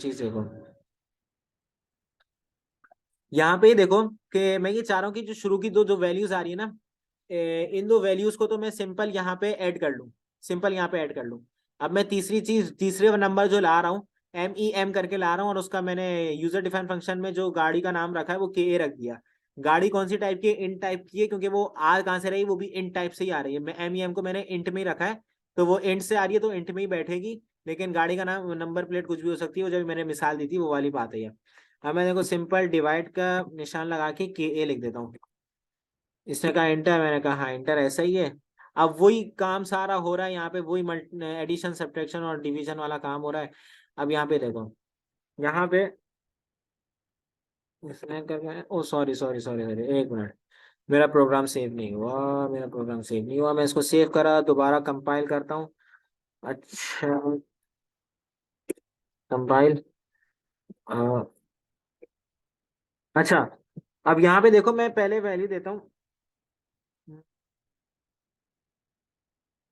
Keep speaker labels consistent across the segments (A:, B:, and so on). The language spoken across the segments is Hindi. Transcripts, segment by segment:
A: चीज देखो, यहाँ पे देखो कि मैं ये चाह रहा हूँ कि जो शुरू की दो जो वैल्यूज आ रही है ना, इन दो वैल्यूज को तो मैं सिंपल यहाँ पे ऐड कर लूँ, सिंपल यहाँ पे ऐड कर लूँ। अब मैं तीसरी चीज, तीसरे नंबर जो ला रहा हूँ, MEM करके ला रहा हूँ, और उसका मैंने यूजर डिफाइन फंक्शन में जो गाड़ी का नाम रखा है वो KA रख दिया। गाड़ी कौन सी टाइप की है? इन टाइप की है, क्योंकि वो आ कहाँ से रही, वो भी इन टाइप से ही आ रही है। मैं MEM को मैंने इंट में ही रखा है, तो वो इंट से आ रही है तो इंट में ही बैठेगी। लेकिन गाड़ी का नाम, नंबर प्लेट कुछ भी हो सकती है, वो जब मैंने मिसाल दी थी वो वाली बात है ये। अब मैं देखो सिंपल डिवाइड का निशान लगा के KA लिख देता हूँ। इसने कहा इंटर, मैंने कहा हाँ इंटर ऐसा ही है। अब वही काम सारा हो रहा है यहाँ पे, वही एडिशन सब्ट्रैक्शन और डिवीजन वाला काम हो रहा है। अब यहाँ पे देखो, यहाँ पे इसने करके, ओ सॉरी सॉरी सॉरी सॉरी, एक मिनट, मेरा प्रोग्राम सेव नहीं हुआ, मेरा प्रोग्राम सेव नहीं हुआ। मैं इसको सेव करा, दोबारा कंपाइल करता हूँ। अच्छा, कंपाइल, अच्छा। अब यहाँ पे देखो, मैं पहले वैल्यू देता हूँ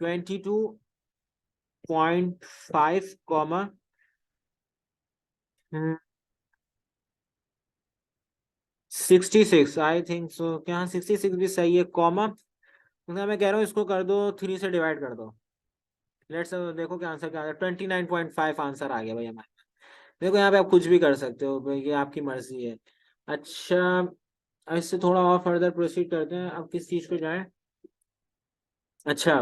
A: 22.5 कॉमा 66, आई थिंक सो, क्या 66 भी सही है, कॉमा। मैं कह रहा हूँ इसको कर दो 3 से डिवाइड कर दो। लेट्स देखो क्या आंसर क्या आ गया, 29.5 आंसर आ गया भाई हमारे। देखो यहाँ पे आप कुछ भी कर सकते हो भाई, ये आपकी मर्जी है। अच्छा, इससे थोड़ा और फर्दर प्रोसीड करते हैं, अब किस चीज पे जाएं? अच्छा,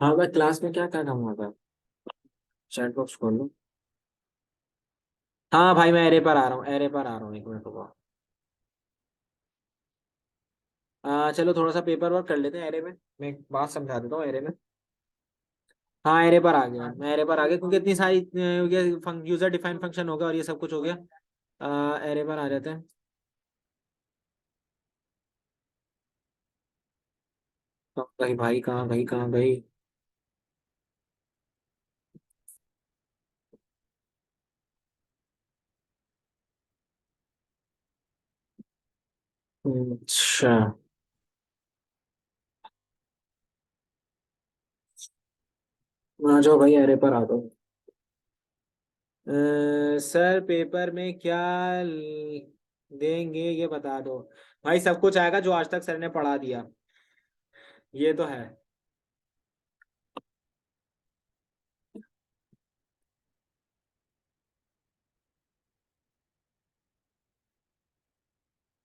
A: हाँ भाई, क्लास में क्या क्या काम हुआ था? चैट बॉक्स खोल लो। हाँ भाई, मैं एरे पर आ रहा हूँ, एरे पर आ रहा हूँ, एक मिनट रुको। चलो थोड़ा सा पेपर वर्क कर लेते हैं एरे में। मैं एक बात समझा देता हूँ एरे में। हाँ, एरे पर आ गया, मैं एरे पर आ गया, क्योंकि इतनी सारी यूजर डिफाइन फंक्शन हो गया और ये सब कुछ हो गया। एरे पर आ जाते हैं। कहाँ गई भाई, कहाँ गई, कहाँ गई? अच्छा, आ जाओ भाई, एरे पर आ दो। सर पेपर में क्या देंगे ये बता दो। भाई सब कुछ आएगा जो आज तक सर ने पढ़ा दिया, ये तो है।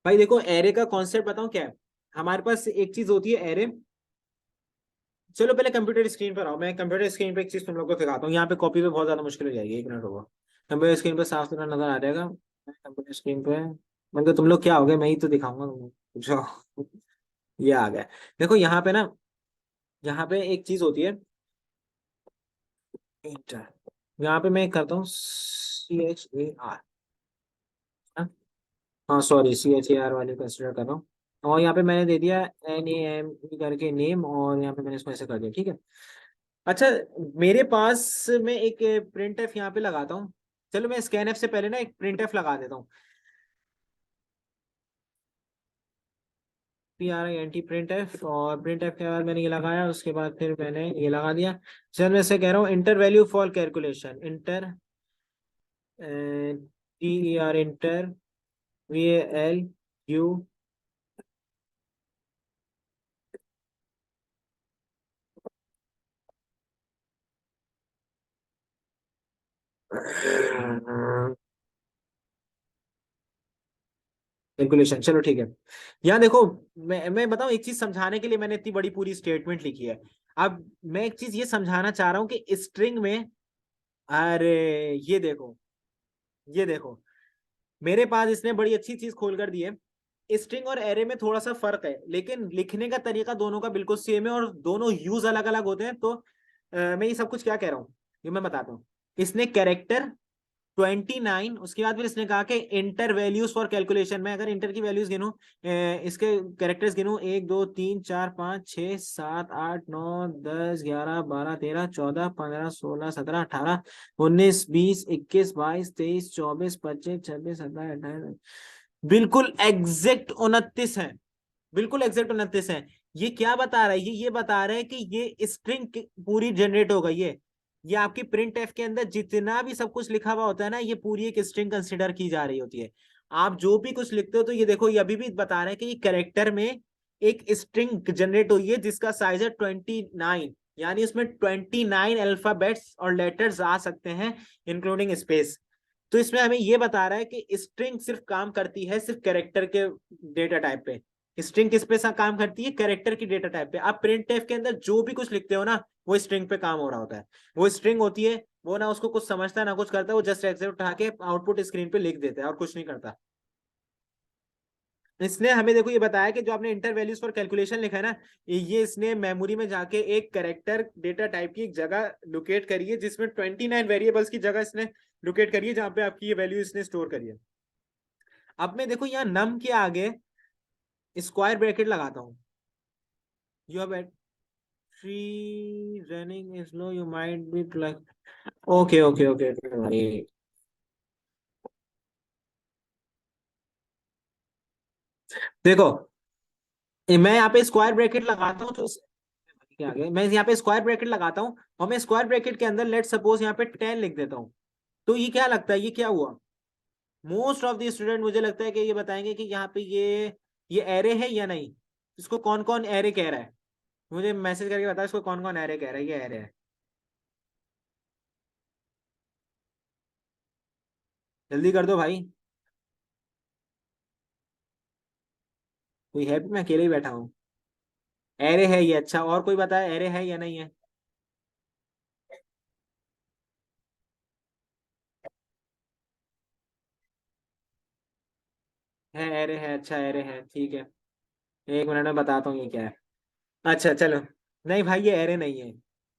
A: भाई देखो, एरे का कॉन्सेप्ट बताऊं क्या है। हमारे पास एक चीज होती है एरे। चलो पहले कंप्यूटर स्क्रीन पर आओ, मैं कंप्यूटर स्क्रीन पे एक चीज तुम लोग को दिखाता हूँ, यहाँ पे कॉपी पे बहुत ज्यादा मुश्किल हो जाएगी, एक मिनट रुको। कंप्यूटर स्क्रीन पे साफ सुथरा नजर आ जाएगा। कंप्यूटर स्क्रीन पे मतलब तुम लोग क्या हो गए, मैं ही तो दिखाऊंगा तुमको जो। ये आ गया। देखो यहाँ पे ना, यहाँ पे एक चीज होती है, इंटर। यहाँ पे मैं करता हूँ CHAR। हाँ सॉरी, CHAR वाले कंसिडर कर रहा हूँ। और यहाँ पे मैंने दे दिया NAM करके नेम, और यहाँ पे मैंने इसको ऐसे कर दिया, ठीक है। अच्छा, मेरे पास में एक प्रिंट एफ यहाँ पे लगाता हूँ। चलो मैं स्कैन एफ से पहले ना एक प्रिंट एफ लगा देता हूँ। PRINT प्रिंट एफ, और प्रिंट एफ के बाद मैंने ये लगाया, उसके बाद फिर मैंने ये लगा दिया। चल मैं से कह रहा हूँ inter value for calculation, inter TER, inter VALU। Calculation, चलो ठीक है। यहाँ देखो, मैं बताऊँ एक चीज समझाने के लिए मैंने इतनी बड़ी पूरी स्टेटमेंट लिखी है। अब मैं एक चीज ये समझाना चाह रहा हूँ कि स्ट्रिंग में, अरे ये देखो, ये देखो, मेरे पास इसने बड़ी अच्छी चीज खोल कर दी है। स्ट्रिंग और एरे में थोड़ा सा फर्क है, लेकिन लिखने का तरीका दोनों का बिल्कुल सेम है, और दोनों यूज अलग अलग होते हैं। तो मैं ये सब कुछ क्या कह रहा हूँ, ये मैं बताता हूँ। इसने कैरेक्टर 29, उसके बाद फिर इसने कहा कि इंटर वैल्यूज फॉर कैलकुलेशन में, अगर इंटर की वैल्यूज गिनूं, इसके कैरेक्टर्स गिनूं, 1 2 3 4 5 6 7 8 9 10 11 12 13 14 15 16 17 18 19 20 21 22 23 24 25 26 27 28 बिल्कुल एग्जैक्ट 29 है। बिल्कुल एग्जैक्ट 29 है। ये क्या बता रहा है, ये बता रहा है कि ये स्ट्रिंग पूरी जनरेट हो गई है। ये आपकी प्रिंट एफ के अंदर जितना भी सब कुछ लिखा हुआ होता है ना, ये पूरी एक स्ट्रिंग कंसिडर की जा रही होती है। आप जो भी कुछ लिखते हो, तो ये देखो, ये अभी भी बता रहे हैं कि ये कैरेक्टर में एक स्ट्रिंग जनरेट हुई है जिसका साइज है 29, यानी उसमें 29 अल्फाबेट्स और लेटर्स आ सकते हैं, इंक्लूडिंग स्पेस। तो इसमें हमें ये बता रहा है कि स्ट्रिंग सिर्फ काम करती है सिर्फ कैरेक्टर के डेटा टाइप पे। स्ट्रिंग किस पे काम करती है? कैरेक्टर की डेटा टाइप पे। आप प्रिंट टाइप के अंदर जो भी कुछ लिखते हो ना, वो स्ट्रिंग पे काम हो रहा होता है। वो स्ट्रिंग होती है, वो ना उसको कुछ समझता है ना कुछ करता है, वो जस्ट एक्सेप्ट उठा के आउटपुट स्क्रीन पे लिख देता है और कुछ नहीं करता। इसने हमें देखो ये बताया कि जो आपने इंटर वैल्यूज फॉर कैलकुलेशन लिखा है ना, ये इसने मेमोरी में जाके एक कैरेक्टर डेटा टाइप की एक जगह लोकेट करी है, जिसमें 29 वेरिएबल्स की जगह इसने लोकेट करी है, जहां पे आपकी ये वैल्यू इसने स्टोर करी है। अब मैं देखो यहाँ नम के आगे स्क्वायर ब्रैकेट लगाता हूँ। You have battery running is low, you might be plug. Okay okay okay भाई। देखो, मैं यहाँ पे स्क्वायर ब्रैकेट लगाता हूँ, तो क्या आ गया, मैं यहाँ पे स्क्वायर ब्रैकेट लगाता हूँ और मैं स्क्वायर ब्रैकेट के अंदर लेट सपोज यहाँ पे 10 लिख देता हूँ। तो ये क्या लगता है, ये क्या हुआ? मोस्ट ऑफ द स्टूडेंट मुझे लगता है कि ये बताएंगे कि यहाँ पे ये एरे है या नहीं। इसको कौन कौन एरे कह रहा है? मुझे मैसेज करके बता, इसको कौन कौन एरे कह रहा है, ये एरे है। जल्दी कर दो भाई। कोई है भी? मैं अकेले ही बैठा हूँ। एरे है ये, अच्छा, और कोई बताए एरे है या नहीं है? है, एरे है, अच्छा एरे है, ठीक है। एक मिनट में बताता हूँ ये क्या है। अच्छा चलो। नहीं भाई, ये एरे नहीं है।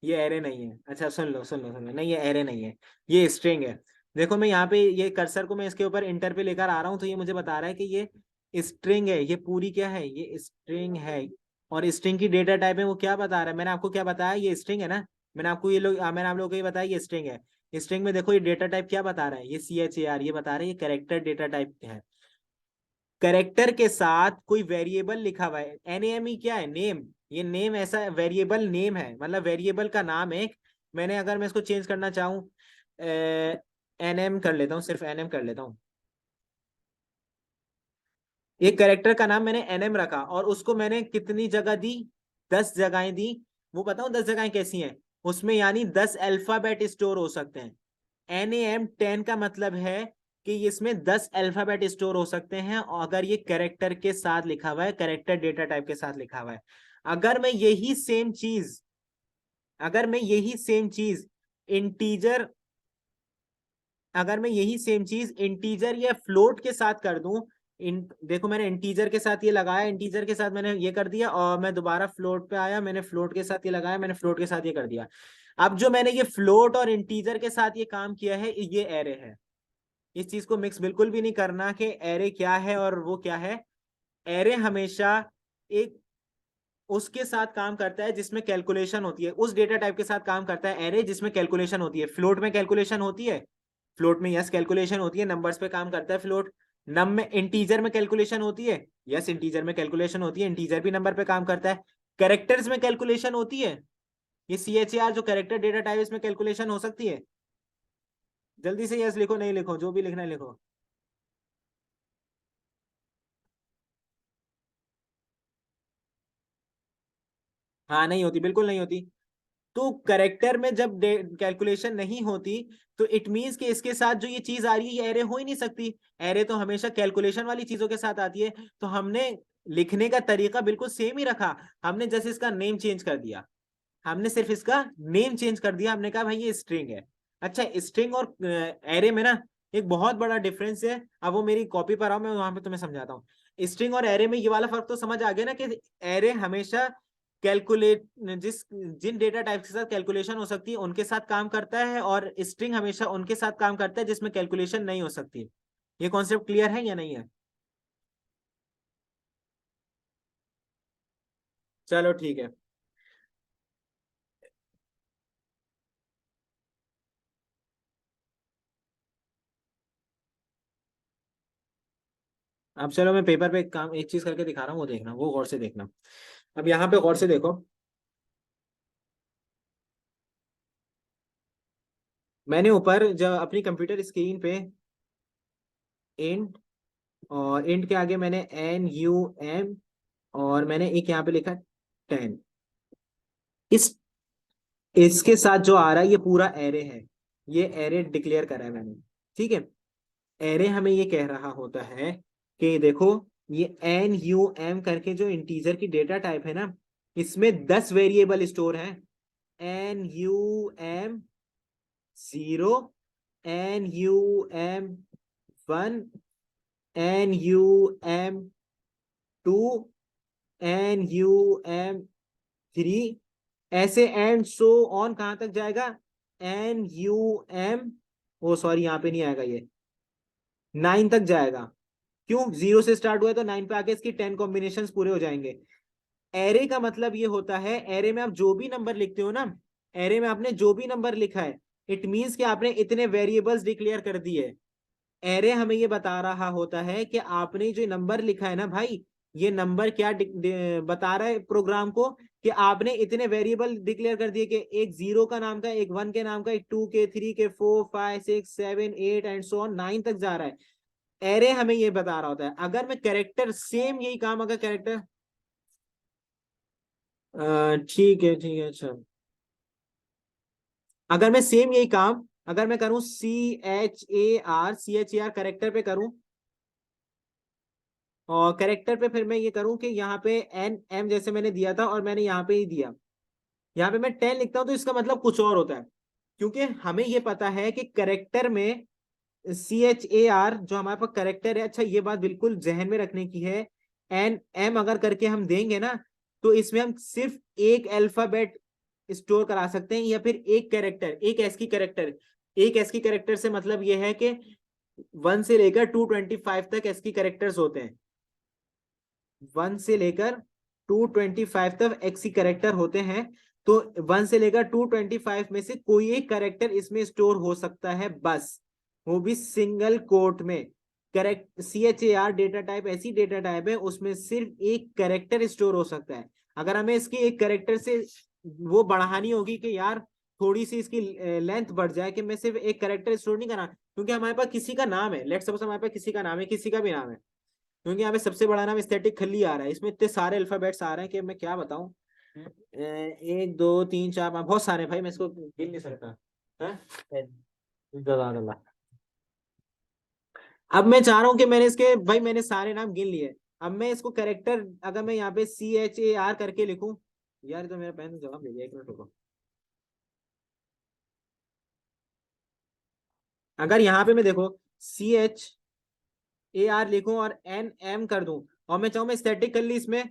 A: ये एरे नहीं है। अच्छा सुन लो सुन लो सुन लो, नहीं ये एरे नहीं है, ये स्ट्रिंग है। देखो मैं यहाँ पे ये कर्सर को मैं इसके ऊपर इंटर पे लेकर आ रहा हूँ, तो ये मुझे बता रहा है कि ये स्ट्रिंग है, ये पूरी क्या है, ये स्ट्रिंग है। और स्ट्रिंग की डेटा टाइप है, वो क्या बता रहा है, मैंने आपको क्या बताया, ये स्ट्रिंग है ना। मैंने आप लोगों को ये बताया ये स्ट्रिंग है। स्ट्रिंग में देखो ये डेटा टाइप क्या बता रहा है, ये CHAR, ये बता रहा है ये कैरेक्टर डेटा टाइप है। करेक्टर के साथ कोई वेरिएबल लिखा हुआ है, NAME क्या है, नेम। ये नेम ऐसा वेरिएबल नेम है, मतलब वेरिएबल का नाम है। मैंने अगर मैं इसको चेंज करना चाहूँ, NM कर लेता हूँ, सिर्फ NM कर लेता हूँ। एक करेक्टर का नाम मैंने NM रखा और उसको मैंने कितनी जगह दी? 10 जगहें दी। वो बताऊं 10 जगहें कैसी हैं? उसमें यानी 10 अल्फाबेट स्टोर हो सकते हैं। NAM10 का मतलब है कि इसमें 10 अल्फाबेट स्टोर हो सकते हैं, और अगर ये कैरेक्टर के साथ लिखा हुआ है, कैरेक्टर डेटा टाइप के साथ लिखा हुआ है। अगर मैं यही सेम चीज अगर मैं यही सेम चीज इंटीजर अगर मैं यही सेम चीज इंटीजर या फ्लोट के साथ कर दूं, देखो मैंने इंटीजर के साथ ये लगाया, इंटीजर के साथ मैंने ये कर दिया, और मैं दोबारा फ्लोट पे आया, मैंने फ्लोट के साथ ये लगाया, मैंने फ्लोट के साथ ये कर दिया। अब जो मैंने ये फ्लोट और इंटीजर के साथ ये काम किया है, ये एरे है। इस चीज को मिक्स बिल्कुल भी नहीं करना कि एरे क्या है और वो क्या है। एरे हमेशा एक उसके साथ काम करता है जिसमें कैलकुलेशन होती है, उस डेटा टाइप के साथ काम करता है एरे जिसमें कैलकुलेशन होती है। फ्लोट में कैलकुलेशन होती है, फ्लोट में यस कैलकुलेशन होती है, नंबर्स पे काम करता है फ्लोट। नम में इंटीजर में कैलकुलेशन होती है, यस इंटीजर में कैलकुलेशन होती है, इंटीजर भी नंबर पे काम करता है। कैरेक्टर्स में कैलकुलेशन होती है, ये CHAR जो कैरेक्टर डेटा टाइप, इसमें कैलकुलेशन हो सकती है। जल्दी से यस लिखो, नहीं लिखो, जो भी लिखना है लिखो। हाँ नहीं होती, बिल्कुल नहीं होती। तो करेक्टर में जब कैलकुलेशन नहीं होती, तो इट मीन्स कि इसके साथ जो ये चीज आ रही है, ये एरे हो ही नहीं सकती। एरे तो हमेशा कैलकुलेशन वाली चीजों के साथ आती है। तो हमने लिखने का तरीका बिल्कुल सेम ही रखा। हमने जैसे इसका नेम चेंज कर दिया, हमने सिर्फ इसका नेम चेंज कर दिया, हमने कहा भाई ये स्ट्रिंग है। अच्छा, स्ट्रिंग और एरे में ना एक बहुत बड़ा डिफरेंस है। अब वो मेरी कॉपी पर आओ, मैं वहां पे तुम्हें समझाता हूँ। स्ट्रिंग और एरे में ये वाला फर्क तो समझ आ गया ना, कि एरे हमेशा कैलकुलेट जिस जिन डेटा टाइप के साथ कैलकुलेशन हो सकती है उनके साथ काम करता है, और स्ट्रिंग हमेशा उनके साथ काम करता है जिसमें कैलकुलेशन नहीं हो सकती। ये कॉन्सेप्ट क्लियर है या नहीं है? चलो ठीक है। अब चलो मैं पेपर पे एक काम, एक चीज करके दिखा रहा हूँ, वो देखना, वो गौर से देखना। अब यहाँ पे गौर से देखो। मैंने ऊपर जब अपनी कंप्यूटर स्क्रीन पे इंट, और इंट के आगे मैंने NUM, और मैंने एक यहाँ पे लिखा 10। इस इसके साथ जो आ रहा है ये पूरा एरे है, ये एरे डिक्लेयर करा है मैंने। ठीक है, एरे हमें ये कह रहा होता है कि देखो, ये NUM करके जो इंटीजर की डेटा टाइप है ना, इसमें 10 वेरिएबल स्टोर है। NUM 0, NUM 1, NUM 2, NUM 3, ऐसे एंड सो ऑन कहां तक जाएगा? NUM, ओ सॉरी यहाँ पे नहीं आएगा, ये 9 तक जाएगा। क्यों? 0 से स्टार्ट हुआ है तो 9 पे आके इसकी 10 कॉम्बिनेशन पूरे हो जाएंगे। एरे का मतलब ये होता है, एरे में आप जो भी नंबर लिखते हो ना, एरे में आपने जो भी नंबर लिखा है, इट मीन्स कि आपने इतने वेरिएबल्स डिक्लेयर कर दिए। एरे हमें ये बता रहा होता है कि आपने जो नंबर लिखा है ना भाई, ये नंबर क्या बता रहा है प्रोग्राम को, कि आपने इतने वेरिएबल डिक्लेयर कर दिए कि एक 0 का नाम का, एक 1 के नाम का, एक 2 के, 3 के, 4, 5, 6, 7, 8 एंड सो ऑन 9 तक जा रहा है। एरे हमें ये बता रहा होता है। अगर मैं कैरेक्टर सेम यही काम, अगर कैरेक्टर, ठीक है ठीक है, अच्छा, अगर मैं सेम यही काम अगर मैं करूं CHAR करेक्टर पे करूं, और करेक्टर पे फिर मैं ये करूं कि यहाँ पे NM जैसे मैंने दिया था और मैंने यहाँ पे ही दिया, यहाँ पे मैं 10 लिखता हूं तो इसका मतलब कुछ और होता है। क्योंकि हमें ये पता है कि करेक्टर में CHAR जो हमारे पास करेक्टर है, अच्छा ये बात बिल्कुल जहन में रखने की है, NM अगर करके हम देंगे ना, तो इसमें हम सिर्फ एक अल्फाबेट स्टोर करा सकते हैं, या फिर एक कैरेक्टर, एक एस की कैरेक्टर से मतलब ये है कि 1 से लेकर 225 तक एस की कैरेक्टर्स होते हैं। 1 से लेकर 225 तक एक्सी करेक्टर होते हैं। तो 1 से लेकर 225 में से कोई एक करेक्टर इसमें स्टोर हो सकता है बस, वो भी सिंगल कोट में। करेक्ट CHAR डेटा टाइप ऐसी डेटा टाइप है, उसमें सिर्फ एक करेक्टर स्टोर हो सकता है। अगर हमें इसकी एक करेक्टर से वो बढ़ानी होगी कि यार थोड़ी सी इसकी लेंथ बढ़ जाए, कि मैं सिर्फ एक करेक्टर स्टोर नहीं करा, क्योंकि हमारे पास किसी का नाम है, लेट्स सपोज हमारे पास किसी का नाम है, किसी का भी नाम है, क्योंकि यहाँ पे सबसे बड़ा नाम एस्थेटिक खली आ रहा है, इसमें इतने सारे अल्फाबेट्स आ रहे हैं कि मैं क्या बताऊं। 1 2 3 4 5, बहुत सारे भाई, मैं इसको गिन नहीं सकता है। अब मैं चाह रहा हूँ कि मैंने इसके भाई मैंने सारे नाम गिन लिए। अब मैं इसको करेक्टर, अगर मैं यहाँ पे CHAR करके लिखूं, यार तो मेरा पेन जवाब दे दिया, 1 मिनट रुको। अगर यहाँ पे मैं देखो CHAR लिखूं और NM कर दूं, और मैं चाहूँ मैं स्टैटिक कर ली, इसमें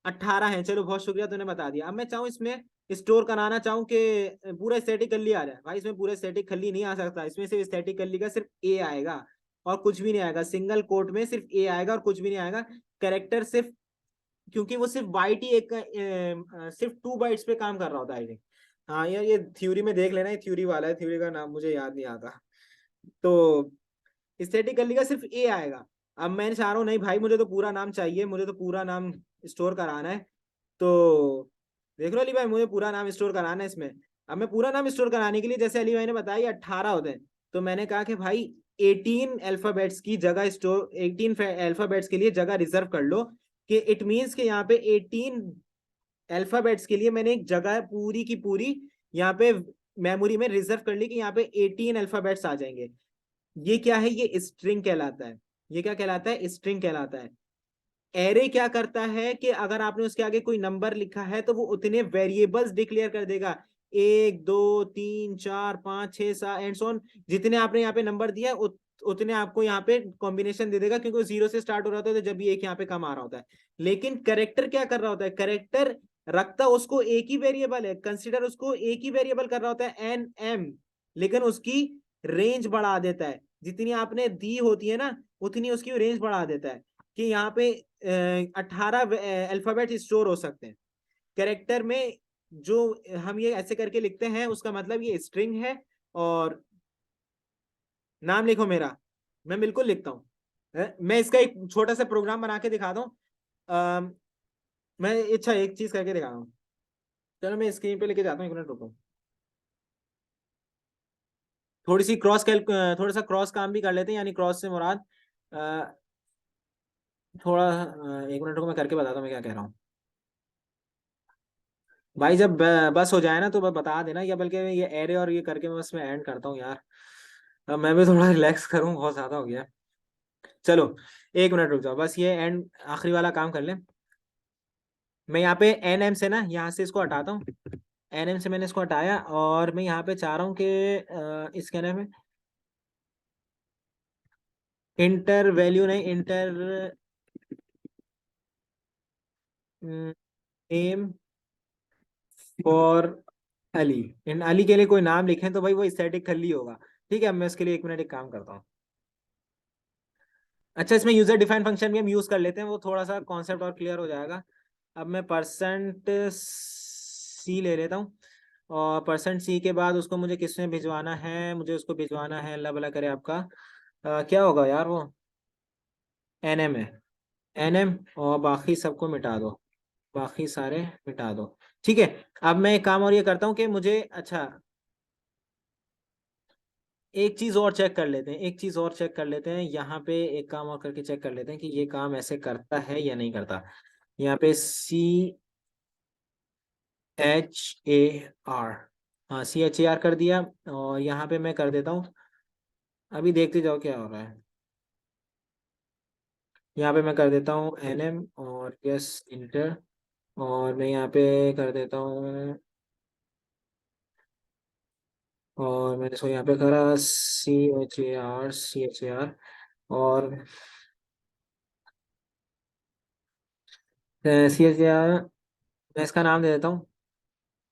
A: 18 है, चलो बहुत शुक्रिया तूने बता दिया। अब मैं चाहूँ इसमें स्टोर कराना चाहूँ कि पूरा स्टैटिक कर लिया आ जाए, भाई इसमें पूरा स्टैटिक खल्ली नहीं आ सकता, इसमें सिर्फ स्टैटिक खल्ली का सिर्फ A आएगा और कुछ भी नहीं आएगा। सिंगल कोट में सिर्फ A आएगा और कुछ भी नहीं आएगा। कैरेक्टर सिर्फ, क्योंकि वो सिर्फ बाइट ही एक सिर्फ 2 बाइट्स पे काम कर रहा होता है, आई थिंक। हाँ यार, ये थ्योरी में देख लेना, ये थ्योरी वाला है, थ्योरी का नाम मुझे याद नहीं आता। तो स्टैटिकली का सिर्फ ए आएगा। अब मैं चाह रहा हूँ नहीं भाई, मुझे तो पूरा नाम चाहिए, मुझे तो पूरा नाम स्टोर कराना है। तो देख लो अली भाई, मुझे पूरा नाम स्टोर कराना है इसमें। अब मैं पूरा नाम स्टोर कराने के लिए, जैसे अली भाई ने बताया 18 होते हैं, तो मैंने कहा कि भाई 18 अल्फाबेट्स की जगह स्टोर, 18 अल्फाबेट्स के लिए जगह रिजर्व कर लो, कि इट मीन्स कि यहाँ पे 18 अल्फाबेट्स के लिए मैंने एक जगह पूरी की पूरी यहाँ पे मेमोरी में रिजर्व कर ली, कि यहाँ पे 18 अल्फाबेट्स आ जाएंगे। ये क्या है? ये स्ट्रिंग कहलाता है। ये क्या कहलाता है? स्ट्रिंग कहलाता है। एरे क्या करता है कि अगर आपने उसके आगे कोई नंबर लिखा है तो वो उतने वेरिएबल्स डिक्लेयर कर देगा, 1 2 3 4 5 6 7 एंड सो ऑन, जितने आपने यहाँ पे नंबर दिया है उतने आपको यहाँ पे कॉम्बिनेशन दे देगा, क्योंकि वो 0 से स्टार्ट हो रहा होता है, तो जब भी एक यहाँ पे कम आ रहा होता है। लेकिन करेक्टर क्या कर रहा होता है? करेक्टर रखता उसको एक ही वेरिएबल है, कंसिडर उसको एक ही वेरिएबल कर रहा होता है NM, लेकिन उसकी रेंज बढ़ा देता है। जितनी आपने दी होती है ना, उतनी उसकी रेंज बढ़ा देता है, कि यहाँ पे 18 अल्फाबेट स्टोर हो सकते हैं कैरेक्टर में। जो हम ये ऐसे करके लिखते हैं, उसका मतलब ये स्ट्रिंग है। और नाम लिखो मेरा, मैं बिल्कुल लिखता हूँ। मैं इसका एक छोटा सा प्रोग्राम बना के दिखाता हूँ। मैं अच्छा एक चीज करके दिखा रहा हूँ, चलो मैं स्क्रीन पे लेके जाता हूँ, 1 मिनट रुको। थोड़ी सी थोड़ा सा क्रॉस काम भी कर लेते हैं, यानी क्रॉस से मुराद अ, थोड़ा 1 मिनट को मैं करके बताता हूँ मैं क्या कह रहा हूँ। भाई जब बस हो जाए ना तो बस बता देना, या बल्कि ये एरे और ये करके मैं बस मैं एंड करता हूँ यार। अब मैं भी थोड़ा रिलैक्स करूँ, बहुत ज्यादा हो गया। चलो 1 मिनट रुक जाओ, बस ये एंड आखिरी वाला काम कर लें। मैं यहाँ पे एन एम से ना यहाँ से इसको हटाता हूँ। एन एम से मैंने इसको हटाया और मैं यहाँ पे चाह रहा हूँ कि इसके नाम है इंटर वैल्यू नहीं, इंटर नेम फॉर अली। इन अली के लिए कोई नाम लिखें तो भाई वो स्टैटिक खली होगा। ठीक है, अब मैं इसके लिए 1 मिनट एक काम करता हूँ। अच्छा, इसमें यूजर डिफाइन फंक्शन भी हम यूज कर लेते हैं, वो थोड़ा सा कॉन्सेप्ट और क्लियर हो जाएगा। अब मैं परसेंट सी ले लेता हूँ, और परसेंट सी के बाद उसको मुझे किसमें भिजवाना है, मुझे उसको भिजवाना है, अल्लाह भला करे आपका क्या होगा यार वो, एन एम है। एन एम, और बाकी सबको मिटा दो, बाकी सारे मिटा दो। ठीक है। अब मैं एक काम और ये करता हूँ कि मुझे, अच्छा एक चीज और चेक कर लेते हैं, एक चीज और चेक कर लेते हैं यहाँ पे, एक काम और करके चेक कर लेते हैं कि ये काम ऐसे करता है या नहीं करता। यहाँ पे CHAR, हाँ CHAR कर दिया। और यहाँ पे मैं कर देता हूँ, अभी देखते जाओ क्या हो रहा है। यहाँ पे मैं कर देता हूँ NM और यस इंटर, और मैं यहाँ पे कर देता हूँ, और मैंने इसको यहाँ पे करा CHAR और CHAR, मैं इसका नाम दे देता हूँ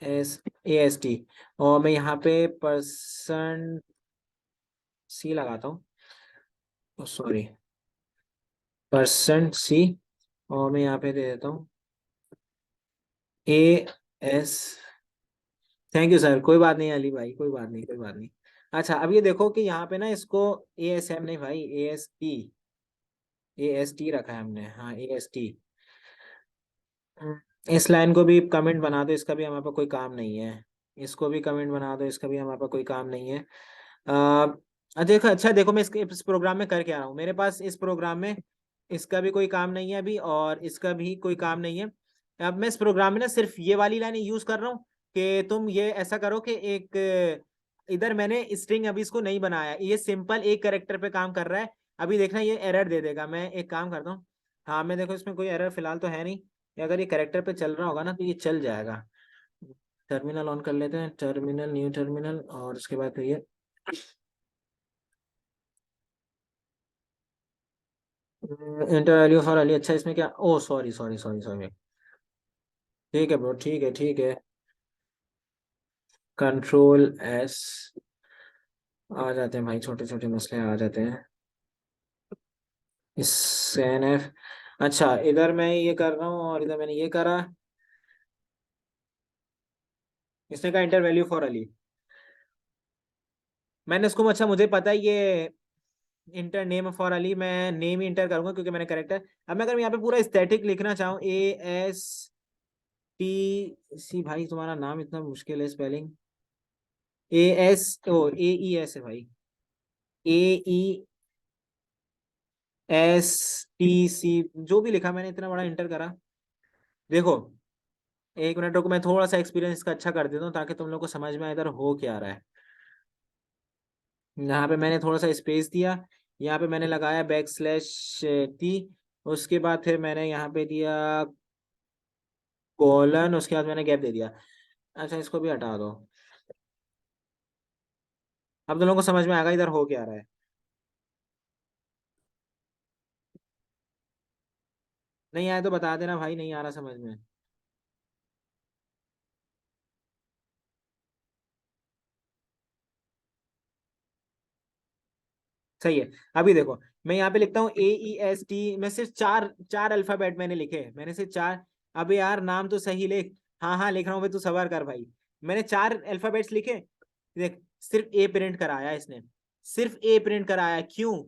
A: AST। और मैं यहाँ पे परसेंट सी लगाता हूँ, सॉरी परसेंट सी, और मैं यहाँ पे दे देता हूँ AS। थैंक यू सर, कोई बात नहीं अली भाई, कोई बात नहीं, कोई बात नहीं। अच्छा अब ये देखो कि यहाँ पे ना इसको ASM नहीं भाई, AST रखा है हमने, हाँ AST। इस लाइन को भी कमेंट बना दो, इसका भी हमारे पास कोई काम नहीं है। इसको भी कमेंट बना दो, इसका भी हमारे पास कोई काम नहीं है। देखो, अच्छा देखो मैं इस प्रोग्राम में कर क्या रहा हूँ, मेरे पास इस प्रोग्राम में इसका भी कोई काम नहीं है अभी, और इसका भी कोई काम नहीं है। अब मैं इस प्रोग्राम में ना सिर्फ ये वाली लाइन यूज कर रहा हूँ कि तुम ये ऐसा करो कि एक इधर मैंने स्ट्रिंग अभी इसको नहीं बनाया, ये सिंपल एक करेक्टर पे काम कर रहा है। अभी देखना ये एरर दे देगा, मैं एक काम करता हूँ। हाँ मैं देखो इसमें कोई एरर फिलहाल तो है नहीं, ये अगर ये करेक्टर पे चल रहा होगा ना तो ये चल जाएगा। टर्मिनल ऑन कर लेते हैं, टर्मिनल न्यू टर्मिनल, और उसके बाद फिर ये इंटर वैल्यू फॉर अली। अच्छा इसमें क्या, ओ सॉरी सॉरी सॉरी सॉरी, ठीक है ब्रो, ठीक है ठीक है। कंट्रोल S, आ जाते हैं भाई, छोटे छोटे मसले आ जाते हैं। इस NF, अच्छा इधर मैं ये कर रहा हूँ और इधर मैंने ये करा, इसने कहा इंटर वैल्यू फॉर अली। मैंने इसको, अच्छा मुझे पता है ये इंटर नेम फॉर अली, मैं नेम ही इंटर करूंगा क्योंकि मैंने करेक्टर। अब मैं अगर यहाँ पे पूरा स्टैटिक लिखना चाहूँ, ASTC, भाई तुम्हारा नाम इतना मुश्किल है स्पेलिंग, AS है भाई, AESTC, जो भी लिखा मैंने इतना बड़ा इंटर करा। देखो 1 मिनट रुको, मैं थोड़ा सा एक्सपीरियंस इसका अच्छा कर देता हूँ ताकि तुम लोग को समझ में आए इधर हो क्या रहा है। यहाँ पे मैंने थोड़ा सा स्पेस दिया, यहाँ पे मैंने लगाया \T, उसके बाद फिर मैंने यहाँ पे दिया कोलन, उसके बाद मैंने गैप दे दिया। अच्छा इसको भी हटा दो, अब तुम लोग को समझ में आएगा इधर हो क्या रहा है। नहीं आया तो बता देना भाई, नहीं आ रहा समझ में। सही है। अभी देखो मैं यहाँ पे लिखता हूँ AEST, मैं सिर्फ चार चार अल्फाबेट मैंने लिखे, मैंने सिर्फ चार। अबे यार नाम तो सही लिख। हाँ हाँ लिख रहा हूँ भाई, तू सबर कर भाई। मैंने चार अल्फाबेट्स लिखे, देख सिर्फ ए प्रिंट कराया इसने, सिर्फ ए प्रिंट कराया, क्यों?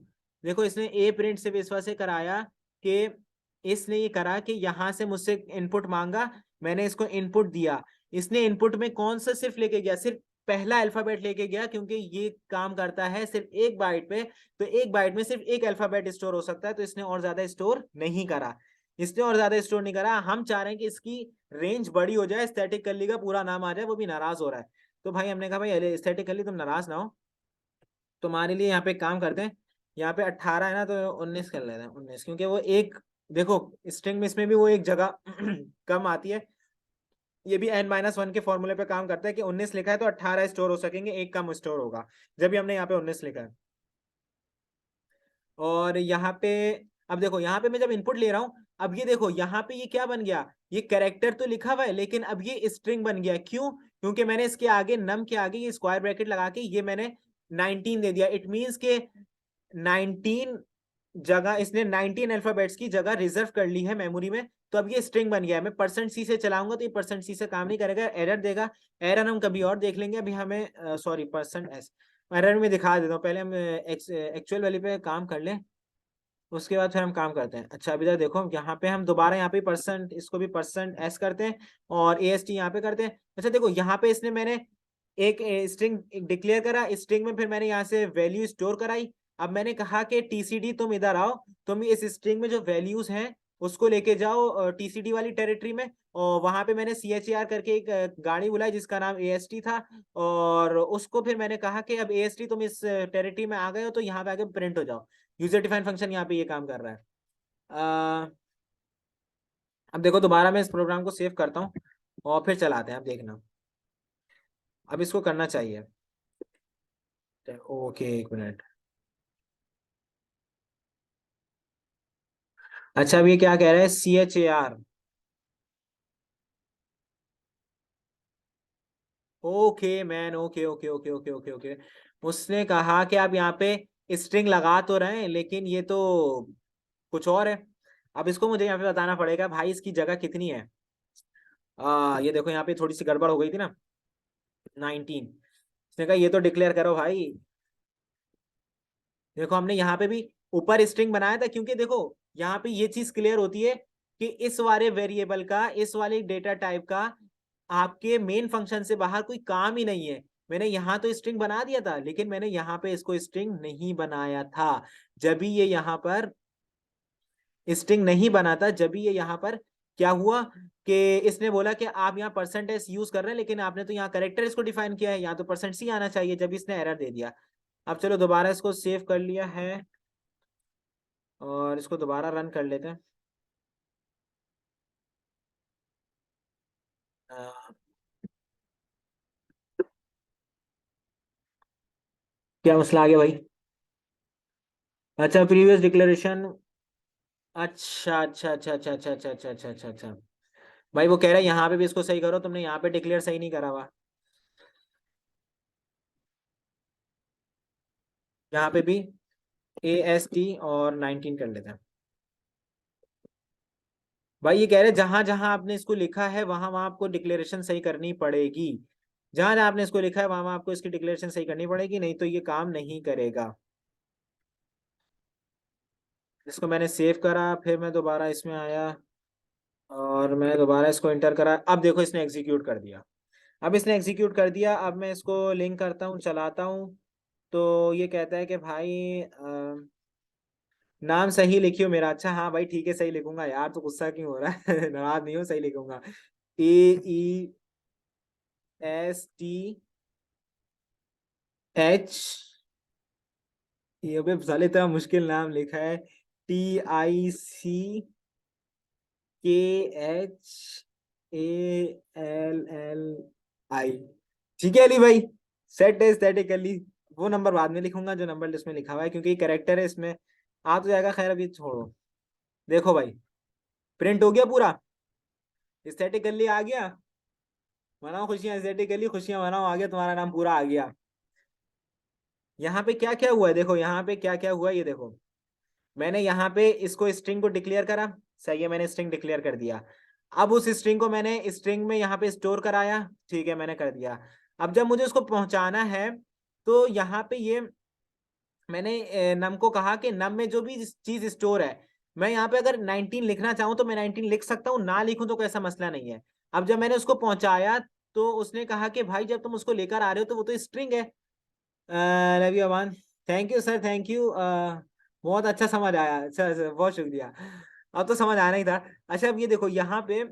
A: देखो इसने ए प्रिंट सिर्फ इस वजह से कराया कि इसने ये करा कि यहाँ से मुझसे इनपुट मांगा, मैंने इसको इनपुट दिया, इसने इनपुट में कौन सा सिर्फ लेके गया, सिर्फ पहला अल्फाबेट लेके गया, क्योंकि ये काम करता है सिर्फ एक बाइट पे, तो एक बाइट में सिर्फ एक अल्फाबेट स्टोर हो सकता है, तो इसने और ज्यादा स्टोर नहीं करा। इसने और ज्यादा स्टोर नहीं करा। हम चाह रहे हैं कि इसकी रेंज बड़ी हो जाए, एस्थेटिकली का पूरा नाम आ जाए, वो भी नाराज हो रहा है। तो भाई हमने कहा भाई एस्थेटिकली तुम नाराज ना हो, तुम्हारे लिए यहाँ पे एक काम करते हैं, यहाँ पे 18 है ना, तो 19 कर लेते हैं, 19, क्योंकि वो एक, देखो स्ट्रिंग में इसमें भी वो एक जगह कम आती है। ये भी n-1 के फॉर्मूले पे काम करता है कि 19 लिखा है तो 18 स्टोर हो सकेंगे, एक कम स्टोर होगा, जब भी हमने यहाँ पे 19 लिखा है। और यहाँ पे अब देखो, यहाँ पे मैं जब इनपुट ले रहा हूँ, अब ये देखो यहाँ पे ये क्या बन गया, ये कैरेक्टर तो लिखा हुआ है लेकिन अब ये स्ट्रिंग बन गया। क्यों? क्योंकि मैंने इसके आगे नम के आगे ये स्क्वायर ब्रैकेट लगा के ये मैंने 19 दे दिया। इट मीन्स के 19 जगह, इसने 19 अल्फाबेट्स की जगह रिजर्व कर ली है मेमोरी में, तो अब ये स्ट्रिंग बन गया है। मैं %c से चलाऊंगा तो ये %c से काम नहीं करेगा, एरर देगा। एरर हम कभी और देख लेंगे, अभी हमें सॉरी %s एरर में दिखा देता हूँ। पहले हम एक्चुअल वैल्यू पे काम कर लें, उसके बाद फिर हम काम करते हैं। अच्छा अभी तक देखो, यहाँ पे हम दोबारा यहाँ पे परसेंट, इसको भी %s करते हैं और AST यहाँ पे करते हैं। अच्छा देखो, यहाँ पे इसने मैंने एक स्ट्रिंग डिक्लेयर करा, स्ट्रिंग में फिर मैंने यहाँ से वैल्यू स्टोर कराई। अब मैंने कहा कि TCD तुम इधर आओ, तुम इस स्ट्रिंग में जो वैल्यूज हैं उसको लेके जाओ TCD वाली टेरिटरी में। और वहां पे मैंने CHAR करके एक गाड़ी बुलाई जिसका नाम AST था, और उसको फिर मैंने कहा कि अब AST तुम इस टेरिटरी में आ गए हो तो यहाँ पे आके प्रिंट हो जाओ। यूजर डिफाइन फंक्शन यहाँ पे ये काम कर रहा है। अब देखो दोबारा मैं इस प्रोग्राम को सेव करता हूँ और फिर चलाते हैं, अब देखना। अब इसको करना चाहिए। ओके, एक मिनट। अच्छा अब ये क्या कह रहा है, CHAR। Okay man, okay okay okay okay okay okay. उसने कहा कि आप यहाँ पे स्ट्रिंग लगा तो रहे हैं लेकिन ये तो कुछ और है। अब इसको मुझे यहाँ पे बताना पड़ेगा भाई इसकी जगह कितनी है। ये देखो यहाँ पे थोड़ी सी गड़बड़ हो गई थी ना, 19। उसने कहा ये तो डिक्लेयर करो भाई। देखो हमने यहाँ पे भी ऊपर स्ट्रिंग बनाया था, क्योंकि देखो यहाँ पे ये चीज क्लियर होती है कि इस वाले वेरिएबल का, इस वाले डेटा टाइप का आपके मेन फंक्शन से बाहर कोई काम ही नहीं है। मैंने यहाँ तो स्ट्रिंग बना दिया था लेकिन मैंने यहाँ पे इसको स्ट्रिंग नहीं बनाया था। जब भी ये यहाँ पर स्ट्रिंग नहीं बना था, जब भी ये यहाँ पर क्या हुआ कि इसने बोला कि आप यहाँ %s यूज कर रहे हैं लेकिन आपने तो यहाँ करेक्टर इसको डिफाइन किया है, यहाँ तो %c आना चाहिए, जब इसने एरर दे दिया। अब चलो दोबारा इसको सेव कर लिया है और इसको दोबारा रन कर लेते हैं। अ, क्या मसला आ गया भाई? अच्छा प्रीवियस डिक्लेरेशन। अच्छा अच्छा अच्छा अच्छा अच्छा अच्छा अच्छा अच्छा अच्छा अच्छा। भाई वो कह रहा है यहाँ पे भी इसको सही करो, तुमने यहाँ पे डिक्लेयर सही नहीं करा हुआ। यहाँ पे भी AST और 19 कर लेते हैं। भाई ये कह रहे हैं जहां जहां आपने इसको लिखा है वहां वहां आपको डिक्लेरेशन सही करनी पड़ेगी। जहां जहां आपने इसको लिखा है वहां वहां आपको इसकी डिक्लेरेशन सही करनी पड़ेगी, नहीं तो ये काम नहीं करेगा। इसको मैंने सेव करा, फिर मैं दोबारा इसमें आया और मैं दोबारा इसको इंटर करा। अब देखो इसने एग्जीक्यूट कर दिया। अब इसने एग्जीक्यूट कर दिया, अब मैं इसको लिंक करता हूँ, चलाता हूँ। तो ये कहता है कि भाई नाम सही लिखियो मेरा। अच्छा हाँ भाई ठीक है, सही लिखूंगा यार, तो गुस्सा क्यों हो रहा है? नाराज नहीं हो, सही लिखूंगा। AESTH, ये भी साले इतना मुश्किल नाम लिखा है। TICKHALLI। ठीक है अली भाई, सेट है एस्थेटिकली। वो नंबर बाद में लिखूंगा जो नंबर लिस्ट में लिखा हुआ है, क्योंकि कैरेक्टर है इसमें, आ तो जाएगा। खैर अभी छोड़ो। देखो भाई प्रिंट हो गया पूरा, एस्थेटिकली आ गया। मनाओ खुशियां, एस्थेटिकली खुशियां मनाओ, आ गया तुम्हारा नाम पूरा आ गया। यहाँ पे क्या क्या हुआ है देखो, यहाँ पे क्या क्या हुआ है ये देखो। मैंने यहाँ पे इसको स्ट्रिंग को डिक्लेयर करा, सही है, मैंने स्ट्रिंग डिक्लेयर कर दिया। अब उस स्ट्रिंग को मैंने स्ट्रिंग में यहाँ पे स्टोर कराया, ठीक है मैंने कर दिया। अब जब मुझे उसको पहुंचाना है तो यहाँ पे ये मैंने नम को कहा कि नम में जो भी चीज स्टोर है, मैं यहाँ पे अगर 19 लिखना चाहूँ तो मैं 19 लिख सकता हूँ, ना लिखूं तो कोई ऐसा मसला नहीं है। अब जब मैंने उसको पहुंचाया तो उसने कहा कि भाई जब तुम उसको लेकर आ रहे हो तो वो तो स्ट्रिंग है। Love you Aman. Thank you sir, thank you. बहुत अच्छा समझ आया सर, बहुत शुक्रिया। अब तो समझ आना ही था। अच्छा अब ये देखो यहाँ पे,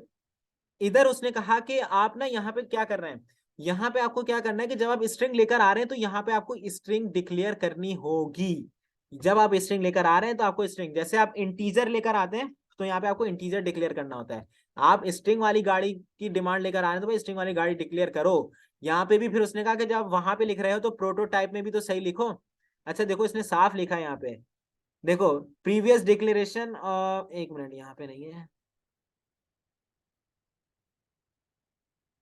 A: इधर उसने कहा कि आप ना यहाँ पे क्या कर रहे हैं, यहाँ पे आपको क्या करना है कि जब आप स्ट्रिंग लेकर आ रहे हैं तो यहाँ पे आपको स्ट्रिंग डिक्लेयर करनी होगी। जब आप स्ट्रिंग लेकर आ रहे हैं तो आपको स्ट्रिंग, जैसे आप इंटीजर लेकर आते हैं तो यहाँ पे आपको इंटीजर डिक्लेयर करना होता है। आप स्ट्रिंग वाली गाड़ी की डिमांड लेकर आ रहे हैं तो भाई स्ट्रिंग वाली गाड़ी डिक्लेयर करो। यहाँ पे भी फिर उसने कहा कि जब वहां पे लिख रहे हो तो प्रोटोटाइप में भी तो सही लिखो। अच्छा देखो इसने साफ लिखा है यहाँ पे, देखो प्रीवियस डिक्लेरेशन, एक मिनट यहाँ पे नहीं है।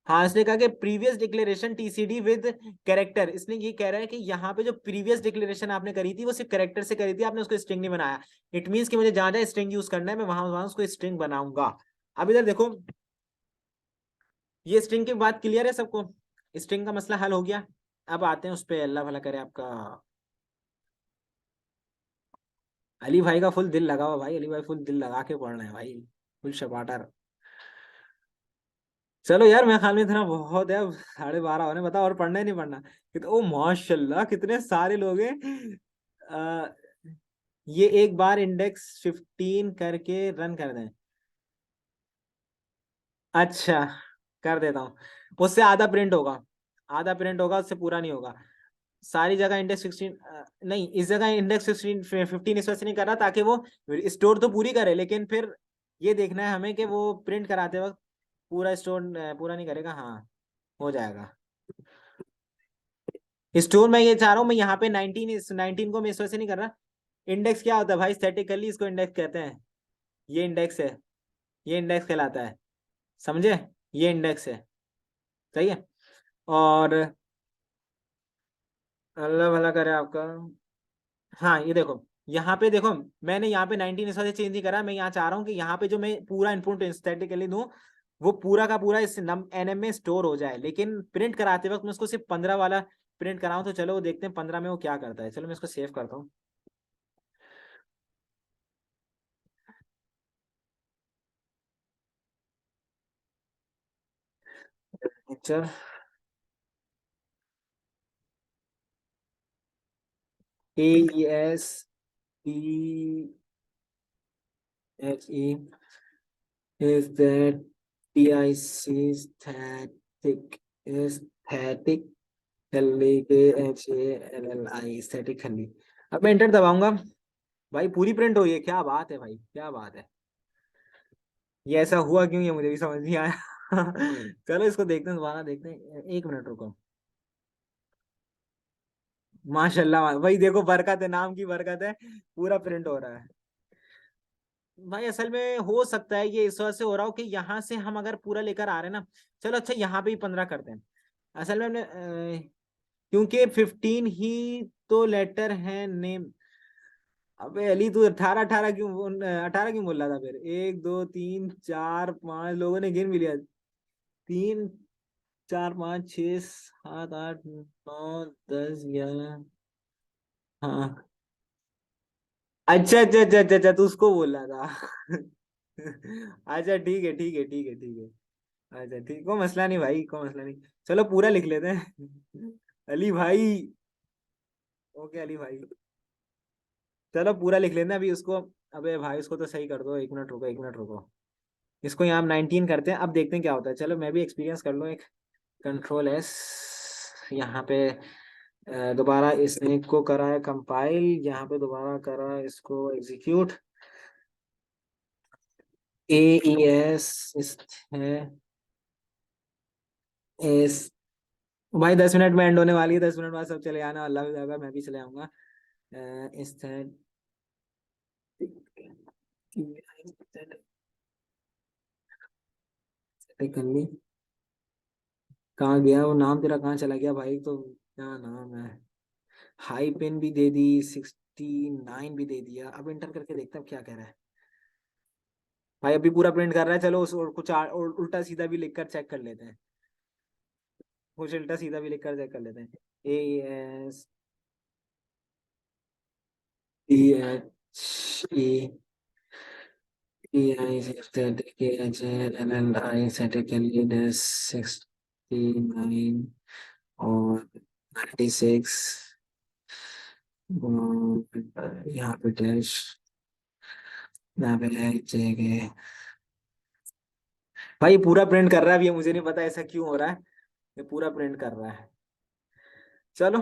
A: हाँ इसने कहा कि previous declaration TCD with character, इसने ये कह रहा है कि यहाँ पे जो प्रीवियस डिक्लेरेशन आपने करी थी वो सिर्फ कैरेक्टर से करी थी, आपने उसको स्ट्रिंग नहीं बनाया। इट मीन्स कि मुझे जहां जहां स्ट्रिंग यूज करना है मैं वहां वहां उसको स्ट्रिंग बनाऊंगा। अब इधर देखो, ये स्ट्रिंग की बात क्लियर है सबको, स्ट्रिंग का मसला हल हो गया। अब आते हैं उस पर, अल्लाह भला करे आपका। अली भाई का फुल दिल लगा हुआ भाई, अली भाई फुल दिल लगा के पढ़ रहे हैं भाई, फुल शपाटर। चलो यार मैं ख्याल में इतना बहुत है, अब 12:30 होने, बता और पढ़ना ही नहीं पढ़ना। ओ माशाल्लाह कितने सारे लोग हैं। आ, ये एक बार इंडेक्स 15 करके रन कर दें। अच्छा कर देता हूँ, उससे आधा प्रिंट होगा, आधा प्रिंट होगा, उससे पूरा नहीं होगा। सारी जगह इंडेक्स 16, नहीं इस जगह इंडेक्स 15 इस वजह से नहीं कर रहा ताकि वो स्टोर तो पूरी करे, लेकिन फिर ये देखना है हमें कि वो प्रिंट कराते वक्त पूरा स्टोर पूरा नहीं करेगा। हाँ हो जाएगा स्टोर। मैं ये चाह रहा हूँ, मैं यहाँ पे 19 को मैं इस वजह से नहीं कर रहा। इंडेक्स क्या होता है भाई, स्टैटिकली इसको इंडेक्स कहते हैं। ये इंडेक्स है, ये इंडेक्स कहलाता है, समझे, ये इंडेक्स है, सही है। और अल्लाह भला करे आपका। हाँ ये देखो, यहाँ पे देखो, मैंने यहाँ पे 19 इस वजह से चेंज नहीं करा, मैं यहाँ चाह रहा हूँ कि यहाँ पे जो मैं पूरा इनपुट स्टैटिकली दूँ वो पूरा का पूरा इस एनएम में स्टोर हो जाए, लेकिन प्रिंट कराते वक्त मैं उसको सिर्फ 15 वाला प्रिंट कराऊं। तो चलो वो देखते हैं 15 में वो क्या करता है। चलो मैं इसको सेव करता हूँ। Picture AESTHE is that TIC static aesthetic LAKHALLI static खली। अब मैं एंटर दबाऊंगा, भाई पूरी प्रिंट हुई है, क्या बात है भाई, क्या बात है। ये ऐसा हुआ क्यों, ये मुझे भी समझ नहीं आया। चलो इसको देखते हैं, दोबारा देखते हैं, एक मिनट रुको। माशाल्लाह भाई देखो, बरकत है, नाम की बरकत है, पूरा प्रिंट हो रहा है। भाई असल में हो सकता है ये इस वजह से हो रहा हो कि यहाँ से हम अगर पूरा लेकर आ रहे हैं ना। चलो अच्छा यहाँ पे ही 15 करते हैं। असल में हमने क्योंकि 15 ही तो लेटर है नेम। अबे अली तू 18 18 क्यों 18 क्यों बोल रहा था फिर, 1 2 3 4 5 लोगों ने गिन भी लिया। 3 4 5 6 7 8 9 10 11। हाँ अच्छा अच्छा अच्छा अच्छा अच्छा, तू उसको बोल रहा था। अच्छा ठीक है ठीक है ठीक है ठीक है। अच्छा ठीक, को मसला नहीं भाई, को मसला नहीं। चलो पूरा लिख लेते हैं। अली भाई, ओके अली भाई, चलो पूरा लिख लेते हैं अभी उसको। अबे भाई उसको तो सही कर दो, एक मिनट रुको, एक मिनट रुको। इसको यहाँ 19 करते हैं, अब देखते हैं क्या होता है। चलो मैं भी एक्सपीरियंस कर लूँ एक। कंट्रोल S, यहाँ पे दोबारा इसने को करा है कंपाइल, यहाँ पे दोबारा करा है इसको एग्जीक्यूट। AES है एस। भाई 10 मिनट में एंड होने वाली है, 10 मिनट बाद सब चले आना, अल्लाह भी जाएगा, मैं भी चले आऊंगा। इस कर ली। कहाँ गया वो नाम तेरा, कहाँ चला गया भाई, तो क्या नाम है। हाई पेन भी दे दी, 69 भी दे दिया, अब एंटर करके देखता हूँ क्या कह रहा है। भाई अभी पूरा प्रिंट कर रहा है, चलो उस और कुछ उल्टा सीधा भी लिख कर चेक कर लेते हैं। कुछ उल्टा सीधा भी लिख कर चेक कर लेते हैं। ASTHEAI 9 और 96, यहाँ पे डैश, यहाँ पे जगह। भाई पूरा प्रिंट कर रहा है अभी, ये मुझे नहीं पता ऐसा क्यों हो रहा है, ये पूरा प्रिंट कर रहा है। चलो,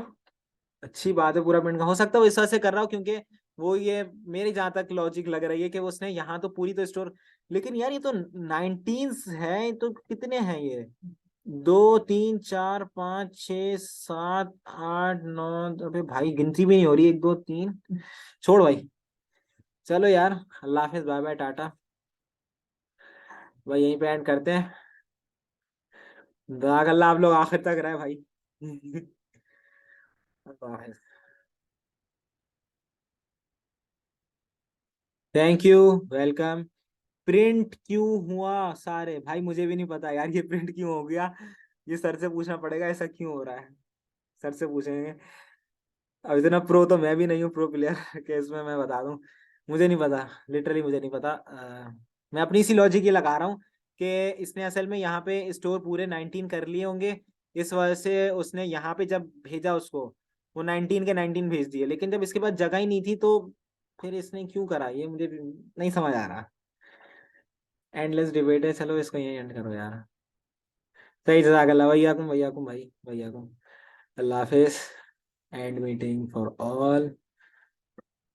A: अच्छी बात है, पूरा प्रिंट हो सकता है वो इस वजह से कर रहा हो क्योंकि वो, ये मेरी जहां तक लॉजिक लग रही है कि उसने यहाँ तो पूरी तो स्टोर, लेकिन यार ये तो 19 है, तो कितने हैं ये, 2 3 4 5 6 7 8 9, अबे भाई गिनती भी नहीं हो रही, 1 2 3, छोड़ भाई। चलो यार, अल्लाह हाफिज, बाय बाय, टाटा। भाई यहीं पे एंड करते हैं। दुआ कर अल्लाह आप लोग आखिर तक रहे भाई। अल्लाह हाफिज। Thank you, welcome. प्रिंट क्यों हुआ सारे भाई, मुझे भी नहीं पता यार ये प्रिंट क्यों हो गया, ये सर से पूछना पड़ेगा ऐसा क्यों हो रहा है, सर से पूछेंगे। अब इतना प्रो तो मैं भी नहीं हूँ, प्रो प्लेयर के इसमें मैं बता दूं, मुझे नहीं पता, लिटरली मुझे नहीं पता। मैं अपनी सी लॉजिक ये लगा रहा हूँ कि इसने असल में यहाँ पे स्टोर पूरे 19 कर लिए होंगे, इस वजह से उसने यहाँ पे जब भेजा उसको, वो 19 के 19 भेज दिए, लेकिन जब इसके पास जगह ही नहीं थी तो फिर इसने क्यों करा, ये मुझे नहीं समझ आ रहा। एंडलेस डिबेट है, चलो इसको यही एंड करो यार। सही, जज़ाकल्लाह, भैया कुम भाई, भैया कुम। अल्लाह हाफिज। End meeting for all.